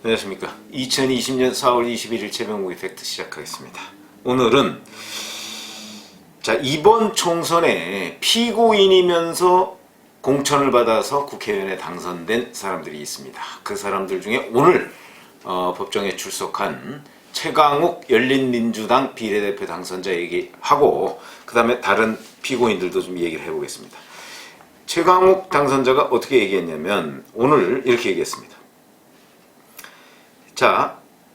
안녕하십니까. 2020년 4월 21일 최병욱의 팩트 시작하겠습니다. 오늘은 이번 총선에 피고인이면서 공천을 받아서 국회의원에 당선된 사람들이 있습니다. 그 사람들 중에 오늘 법정에 출석한 최강욱 열린민주당 비례대표 당선자 얘기하고 그 다음에 다른 피고인들도 좀 얘기를 해보겠습니다. 최강욱 당선자가 어떻게 얘기했냐면 오늘 이렇게 얘기했습니다.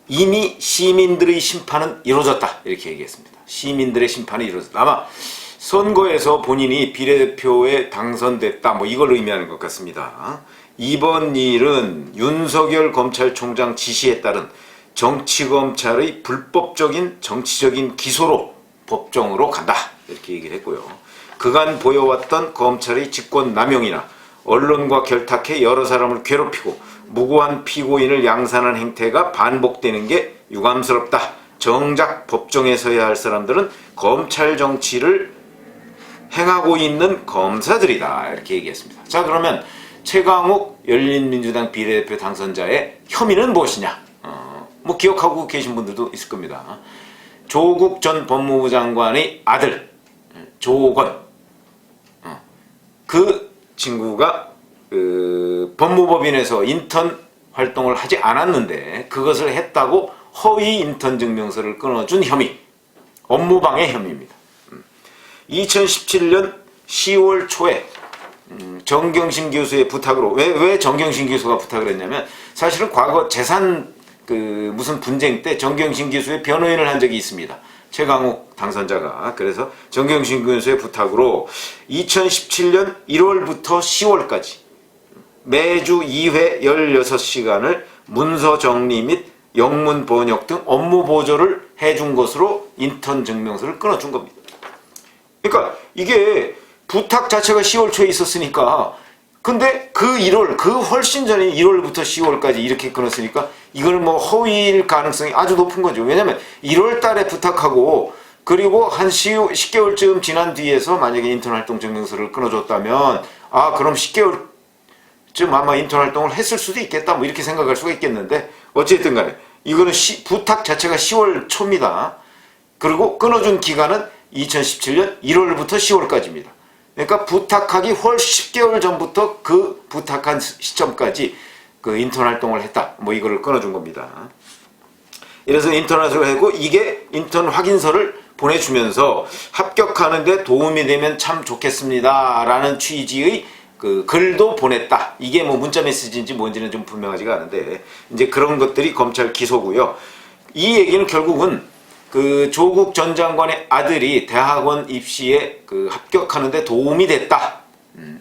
이미 시민들의 심판은 이루어졌다 이렇게 얘기했습니다. 시민들의 심판이 이루어졌다. 아마 선거에서 본인이 비례대표에 당선됐다 이걸 의미하는 것 같습니다. 이번 일은 윤석열 검찰총장 지시에 따른 정치검찰의 불법적인 정치적인 기소로 법정으로 간다 이렇게 얘기를 했고요. 그간 보여왔던 검찰의 직권남용이나 언론과 결탁해 여러 사람을 괴롭히고 무고한 피고인을 양산한 행태가 반복되는 게 유감스럽다. 정작 법정에 서야 할 사람들은 검찰 정치를 행하고 있는 검사들이다 이렇게 얘기했습니다. 자, 그러면 최강욱 열린민주당 비례대표 당선자의 혐의는 무엇이냐? 기억하고 계신 분들도 있을 겁니다. 조국 전 법무부 장관의 아들 조건, 그 친구가 법무법인에서 인턴 활동을 하지 않았는데 그것을 했다고 허위 인턴 증명서를 끊어준 혐의, 업무방해 혐의입니다. 2017년 10월 초에 정경심 교수의 부탁으로, 왜 정경심 교수가 부탁을 했냐면 사실은 과거 재산 무슨 분쟁 때 정경심 교수의 변호인을 한 적이 있습니다. 최강욱 당선자가. 그래서 정경심 교수의 부탁으로 2017년 1월부터 10월까지 매주 2회 16시간을 문서 정리 및 영문 번역 등 업무 보조를 해준 것으로 인턴 증명서를 끊어준 겁니다. 그러니까 이게 부탁 자체가 10월 초에 있었으니까, 근데 그 훨씬 전에 1월부터 10월까지 이렇게 끊었으니까 이걸 허위일 가능성이 아주 높은 거죠. 왜냐면 1월 달에 부탁하고 그리고 한 10개월쯤 지난 뒤에서 만약에 인턴 활동 증명서를 끊어줬다면 그럼 10개월쯤 아마 인턴 활동을 했을 수도 있겠다 이렇게 생각할 수가 있겠는데, 어쨌든 간에 이거는 부탁 자체가 10월 초입니다. 그리고 끊어준 기간은 2017년 1월부터 10월까지입니다. 그러니까 부탁하기 훨씬 10개월 전부터 그 부탁한 시점까지 그 인턴 활동을 했다. 이거를 끊어준 겁니다. 이래서 인턴 활동을 하고 이게 인턴 확인서를 보내주면서 합격하는데 도움이 되면 참 좋겠습니다. 라는 취지의 글도 보냈다. 이게 문자 메시지인지 뭔지는 좀 분명하지가 않은데 이제 그런 것들이 검찰 기소고요. 이 얘기는 결국은 조국 전 장관의 아들이 대학원 입시에 합격하는데 도움이 됐다.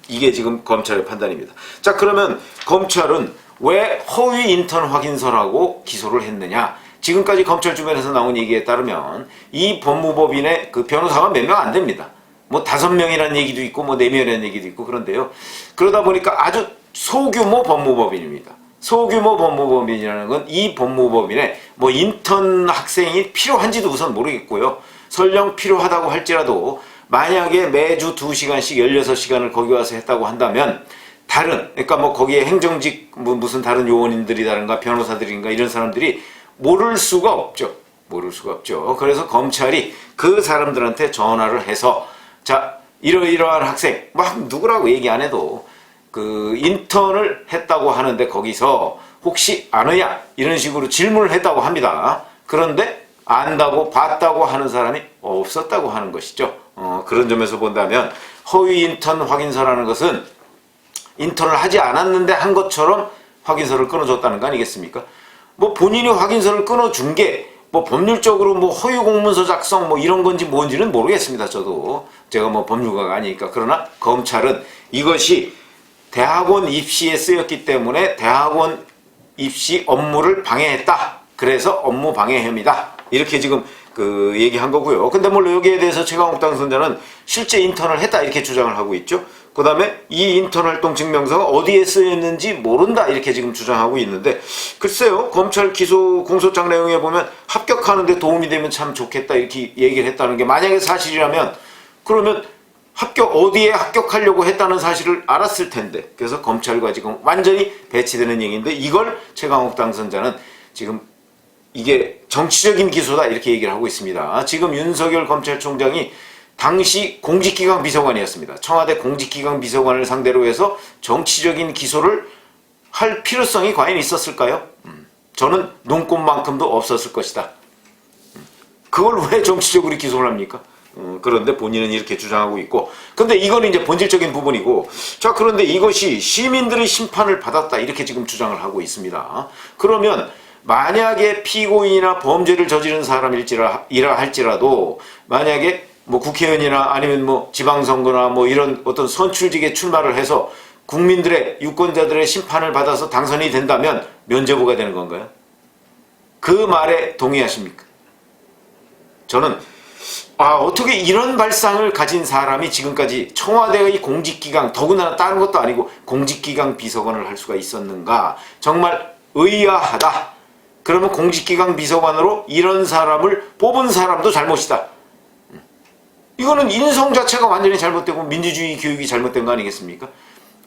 이게 지금 검찰의 판단입니다. 자, 그러면 검찰은 왜 허위 인턴 확인서라고 기소를 했느냐? 지금까지 검찰 주변에서 나온 얘기에 따르면 이 법무법인의 변호사가 몇 명 안 됩니다. 5명이라는 얘기도 있고 4명이라는 얘기도 있고 그런데요. 그러다 보니까 아주 소규모 법무법인입니다. 소규모 법무법인이라는 건 이 법무법인에 인턴 학생이 필요한지도 우선 모르겠고요. 설령 필요하다고 할지라도 만약에 매주 2시간씩 16시간을 거기 와서 했다고 한다면 그러니까 거기에 행정직 무슨 다른 요원인들이라든가 변호사들인가 이런 사람들이 모를 수가 없죠. 그래서 검찰이 그 사람들한테 전화를 해서 이러이러한 학생 누구라고 얘기 안 해도 인턴을 했다고 하는데 거기서 혹시 아느냐 이런 식으로 질문을 했다고 합니다. 그런데 안다고 봤다고 하는 사람이 없었다고 하는 것이죠. 그런 점에서 본다면 허위 인턴 확인서라는 것은 인턴을 하지 않았는데 한 것처럼 확인서를 끊어줬다는 거 아니겠습니까? 본인이 확인서를 끊어준 게 법률적으로 허위 공문서 작성 이런 건지 뭔지는 모르겠습니다. 제가 법률가가 아니니까. 그러나 검찰은 이것이 대학원 입시에 쓰였기 때문에 대학원 입시 업무를 방해했다. 그래서 업무 방해 혐의다. 이렇게 지금 얘기한 거고요. 근데 여기에 대해서 최강욱 당선자는 실제 인턴을 했다 이렇게 주장을 하고 있죠. 그 다음에 이 인턴 활동 증명서가 어디에 쓰였는지 모른다 이렇게 지금 주장하고 있는데, 글쎄요, 검찰 기소 공소장 내용에 보면 합격하는데 도움이 되면 참 좋겠다 이렇게 얘기를 했다는 게 만약에 사실이라면 그러면 어디에 합격하려고 했다는 사실을 알았을 텐데, 그래서 검찰과 지금 완전히 배치되는 얘기인데, 이걸 최강욱 당선자는 지금 이게 정치적인 기소다 이렇게 얘기를 하고 있습니다. 지금 윤석열 검찰총장이 당시 공직기강 비서관이었습니다. 청와대 공직기강 비서관을 상대로 해서 정치적인 기소를 할 필요성이 과연 있었을까요? 저는 눈꼽만큼도 없었을 것이다. 그걸 왜 정치적으로 기소를 합니까? 그런데 본인은 이렇게 주장하고 있고, 근데 이거는 이제 본질적인 부분이고, 자, 그런데 이것이 시민들의 심판을 받았다 이렇게 지금 주장을 하고 있습니다. 그러면 만약에 피고인이나 범죄를 저지른 사람이라 할지라도, 만약에 뭐 국회의원이나 아니면 뭐 지방선거나 뭐 이런 어떤 선출직에 출마를 해서 국민들의, 유권자들의 심판을 받아서 당선이 된다면 면죄부가 되는 건가요? 그 말에 동의하십니까? 저는 어떻게 이런 발상을 가진 사람이 지금까지 청와대의 공직기강, 더군다나 다른 것도 아니고 공직기강 비서관을 할 수가 있었는가? 정말 의아하다. 그러면 공직기강 비서관으로 이런 사람을 뽑은 사람도 잘못이다. 이거는 인성 자체가 완전히 잘못되고 민주주의 교육이 잘못된 거 아니겠습니까?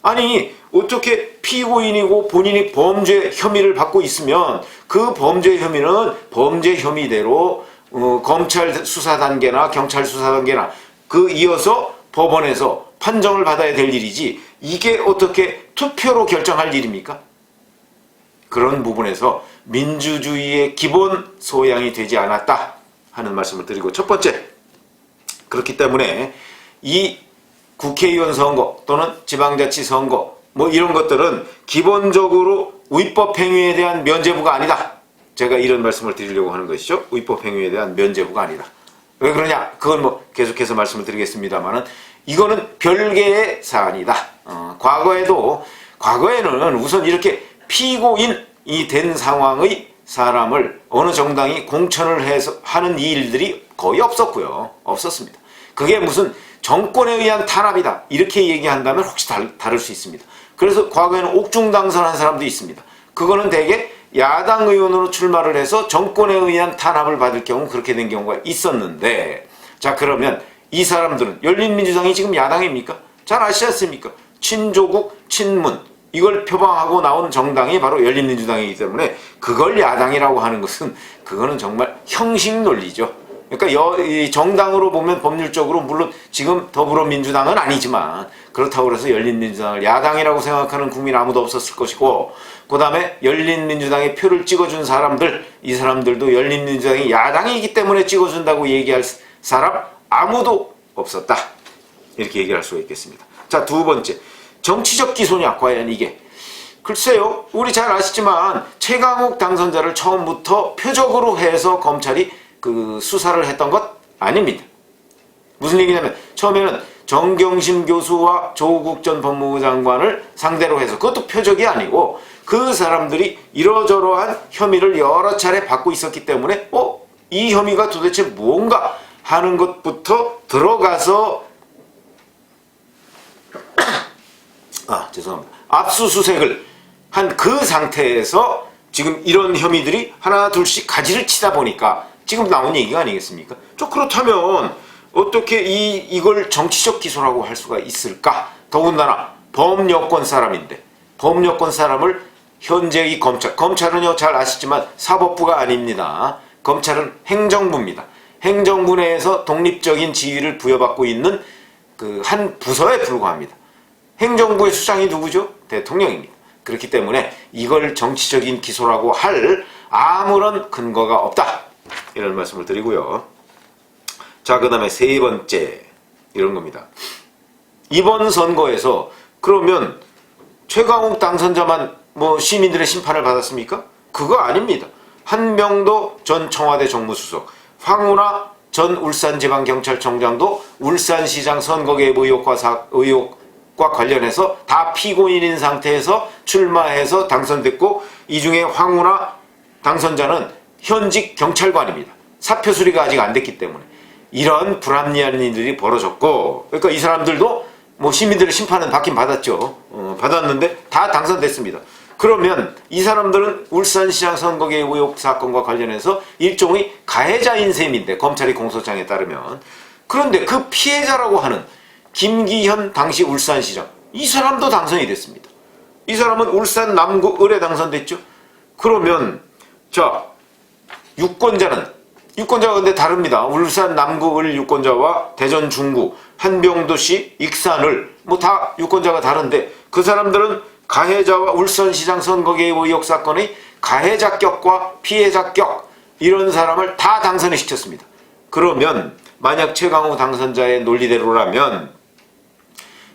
아니, 어떻게 피고인이고 본인이 범죄 혐의를 받고 있으면 그 범죄 혐의는 범죄 혐의대로 검찰 수사 단계나 경찰 수사 단계나 그 이어서 법원에서 판정을 받아야 될 일이지, 이게 어떻게 투표로 결정할 일입니까? 그런 부분에서 민주주의의 기본 소양이 되지 않았다 하는 말씀을 드리고, 첫 번째, 그렇기 때문에 이 국회의원 선거 또는 지방자치 선거 뭐 이런 것들은 기본적으로 위법행위에 대한 면죄부가 아니다. 제가 이런 말씀을 드리려고 하는 것이죠. 위법행위에 대한 면죄부가 아니다. 왜 그러냐? 그건 뭐 계속해서 말씀을 드리겠습니다만은, 이거는 별개의 사안이다. 과거에는 우선 이렇게 피고인이 된 상황의 사람을 어느 정당이 공천을 해서 하는 일들이 거의 없었습니다. 그게 무슨 정권에 의한 탄압이다 이렇게 얘기한다면 혹시 다를 수 있습니다. 그래서 과거에는 옥중 당선한 사람도 있습니다. 그거는 대개 야당 의원으로 출마를 해서 정권에 의한 탄압을 받을 경우 그렇게 된 경우가 있었는데, 자, 그러면 이 사람들은, 열린민주당이 지금 야당입니까? 잘 아시지 않습니까? 친조국, 친문, 이걸 표방하고 나온 정당이 바로 열린민주당이기 때문에 그걸 야당이라고 하는 것은, 그거는 정말 형식 논리죠. 그러니까 이 정당으로 보면 법률적으로 물론 지금 더불어민주당은 아니지만, 그렇다고 해서 열린민주당을 야당이라고 생각하는 국민 아무도 없었을 것이고, 그 다음에 열린민주당에 표를 찍어준 사람들, 이 사람들도 열린민주당이 야당이기 때문에 찍어준다고 얘기할 사람 아무도 없었다. 이렇게 얘기할 수가 있겠습니다. 자, 두 번째, 정치적 기소냐 과연 이게? 글쎄요, 우리 잘 아시지만 최강욱 당선자를 처음부터 표적으로 해서 검찰이 그 수사를 했던 것 아닙니다. 무슨 얘기냐면, 처음에는 정경심 교수와 조국 전 법무부 장관을 상대로 해서, 그것도 표적이 아니고 그 사람들이 이러저러한 혐의를 여러 차례 받고 있었기 때문에 이 혐의가 도대체 무언가 하는 것부터 들어가서 죄송합니다. 압수수색을 한 그 상태에서 지금 이런 혐의들이 하나 둘씩 가지를 치다 보니까 지금 나온 얘기가 아니겠습니까? 그렇다면 어떻게 이걸 정치적 기소라고 할 수가 있을까? 더군다나 범여권 사람인데, 범여권 사람을 현재의 검찰은요, 잘 아시지만 사법부가 아닙니다. 검찰은 행정부입니다. 행정부 내에서 독립적인 지위를 부여받고 있는 그 한 부서에 불과합니다. 행정부의 수장이 누구죠? 대통령입니다. 그렇기 때문에 이걸 정치적인 기소라고 할 아무런 근거가 없다. 이런 말씀을 드리고요. 자, 그 다음에 세 번째, 이런 겁니다. 이번 선거에서 그러면 최강욱 당선자만 뭐 시민들의 심판을 받았습니까? 그거 아닙니다. 한명도 전 청와대 정무수석, 황운하 전 울산지방경찰청장도 울산시장 선거개입 의혹과 관련해서 다 피고인인 상태에서 출마해서 당선됐고, 이 중에 황운하 당선자는 현직 경찰관입니다. 사표 수리가 아직 안 됐기 때문에 이런 불합리한 일들이 벌어졌고, 그러니까 이 사람들도 뭐 시민들의 심판은 받긴 받았죠. 받았는데 다 당선됐습니다. 그러면 이 사람들은 울산시장 선거개입 의혹 사건과 관련해서 일종의 가해자인 셈인데, 검찰이 공소장에 따르면. 그런데 그 피해자라고 하는 김기현 당시 울산시장, 이 사람도 당선이 됐습니다. 이 사람은 울산 남구 을에 당선됐죠. 그러면 자, 유권자가 근데 다릅니다. 울산 남구 을 유권자와 대전 중구, 한병도시, 익산을 뭐 다 유권자가 다른데, 그 사람들은 가해자와 울산시장 선거개입 의혹 사건의 가해자격과 피해자격, 이런 사람을 다 당선을 시켰습니다. 그러면 만약 최강욱 당선자의 논리대로라면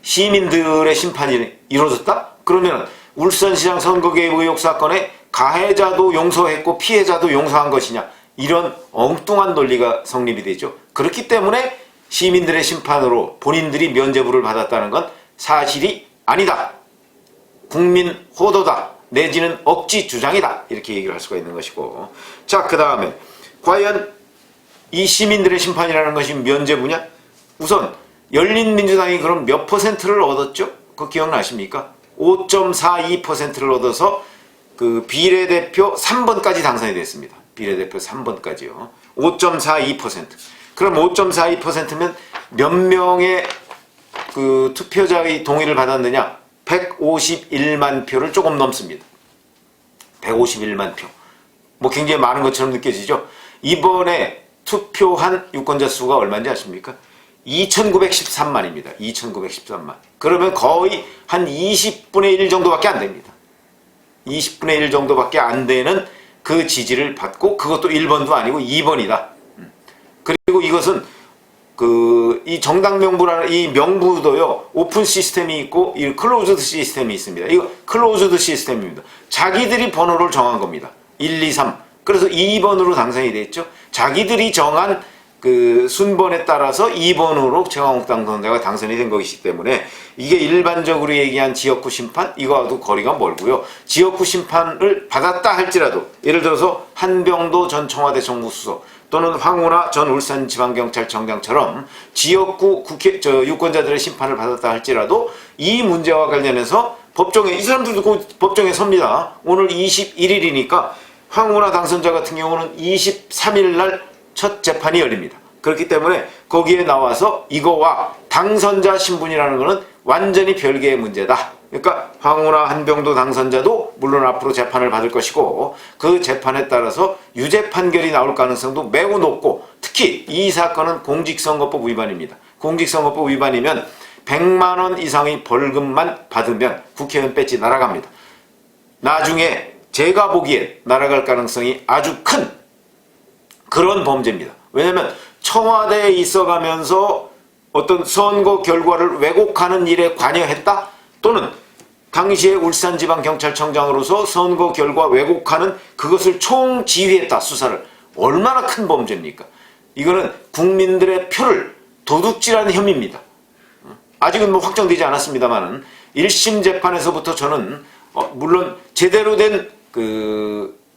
시민들의 심판이 이루어졌다? 그러면 울산시장 선거개입 의혹 사건의 가해자도 용서했고 피해자도 용서한 것이냐, 이런 엉뚱한 논리가 성립이 되죠. 그렇기 때문에 시민들의 심판으로 본인들이 면죄부를 받았다는 건 사실이 아니다, 국민 호도다, 내지는 억지 주장이다, 이렇게 얘기를 할 수가 있는 것이고. 자, 그 다음에 과연 이 시민들의 심판이라는 것이 면죄부냐? 우선 열린민주당이 그럼 몇 퍼센트를 얻었죠? 그거 기억나십니까? 5.42%를 얻어서 그 비례대표 3번까지 당선이 됐습니다. 비례대표 3번까지요. 5.42%. 그럼 5.42%면 몇 명의 그 투표자의 동의를 받았느냐? 151만 표를 조금 넘습니다. 151만 표. 뭐 굉장히 많은 것처럼 느껴지죠? 이번에 투표한 유권자 수가 얼마인지 아십니까? 2,913만입니다. 2,913만. 그러면 거의 한 20분의 1 정도밖에 안 됩니다. 20분의 1 정도밖에 안 되는 그 지지를 받고, 그것도 1번도 아니고 2번이다. 그리고 이것은 이 정당 명부라는 이 명부도요, 오픈 시스템이 있고 이 클로즈드 시스템이 있습니다. 이거 클로즈드 시스템입니다. 자기들이 번호를 정한 겁니다. 1, 2, 3. 그래서 2번으로 당선이 됐죠. 자기들이 정한 그 순번에 따라서 2번으로 최강욱 당선자가 당선이 된 것이기 때문에, 이게 일반적으로 얘기한 지역구 심판, 이거와도 거리가 멀고요. 지역구 심판을 받았다 할지라도, 예를 들어서 한병도 전 청와대 정무수석 또는 황운하 전 울산지방경찰청장처럼 지역구 유권자들의 심판을 받았다 할지라도, 이 문제와 관련해서 법정에, 이 사람들도 법정에 섭니다. 오늘 21일이니까 황운하 당선자 같은 경우는 23일 날 첫 재판이 열립니다. 그렇기 때문에 거기에 나와서 이거와 당선자 신분이라는 것은 완전히 별개의 문제다. 그러니까 황운하 한병도 당선자도 물론 앞으로 재판을 받을 것이고, 그 재판에 따라서 유죄 판결이 나올 가능성도 매우 높고, 특히 이 사건은 공직선거법 위반입니다. 공직선거법 위반이면 100만 원 이상의 벌금만 받으면 국회의원 배지 날아갑니다. 나중에 제가 보기엔 날아갈 가능성이 아주 큰 그런 범죄입니다. 왜냐하면 청와대에 있어가면서 어떤 선거 결과를 왜곡하는 일에 관여했다, 또는 당시에 울산지방경찰청장으로서 선거 결과 왜곡하는 그것을 총지휘했다, 수사를. 얼마나 큰 범죄입니까? 이거는 국민들의 표를 도둑질하는 혐의입니다. 아직은 뭐 확정되지 않았습니다만은 1심 재판에서부터 저는 물론 제대로 된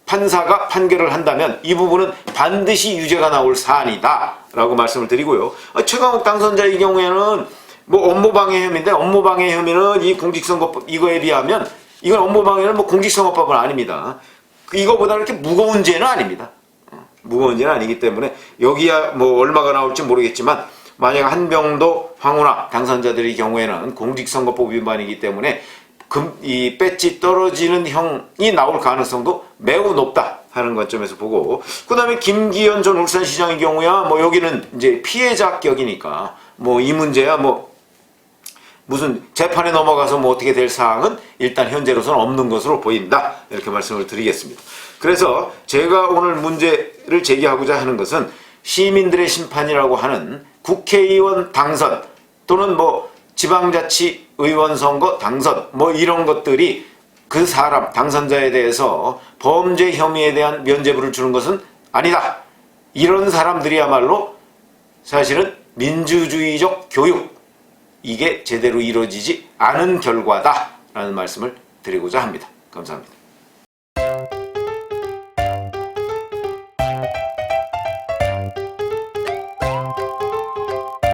판사가 판결을 한다면 이 부분은 반드시 유죄가 나올 사안이다 라고 말씀을 드리고요. 최강욱 당선자의 경우에는 뭐 업무방해 혐의인데, 업무방해 혐의는 이 공직선거법 이거에 비하면, 이건 업무방해는 뭐 공직선거법은 아닙니다. 이거보다는 이렇게 무거운 죄는 아닙니다. 무거운 죄는 아니기 때문에 여기야 뭐 얼마가 나올지 모르겠지만, 만약 한병도 황운하 당선자들의 경우에는 공직선거법 위반이기 때문에 이 배지 떨어지는 형이 나올 가능성도 매우 높다 하는 관점에서 보고, 그 다음에 김기현 전 울산시장의 경우야 뭐 여기는 이제 피해자격이니까 뭐 이 문제야 뭐 무슨 재판에 넘어가서 뭐 어떻게 될 사항은 일단 현재로서는 없는 것으로 보인다, 이렇게 말씀을 드리겠습니다. 그래서 제가 오늘 문제를 제기하고자 하는 것은, 시민들의 심판이라고 하는 국회의원 당선 또는 뭐 지방자치 의원 선거 당선 뭐 이런 것들이 그 사람 당선자에 대해서 범죄 혐의에 대한 면죄부를 주는 것은 아니다. 이런 사람들이야말로 사실은 민주주의적 교육, 이게 제대로 이루어지지 않은 결과다라는 말씀을 드리고자 합니다. 감사합니다.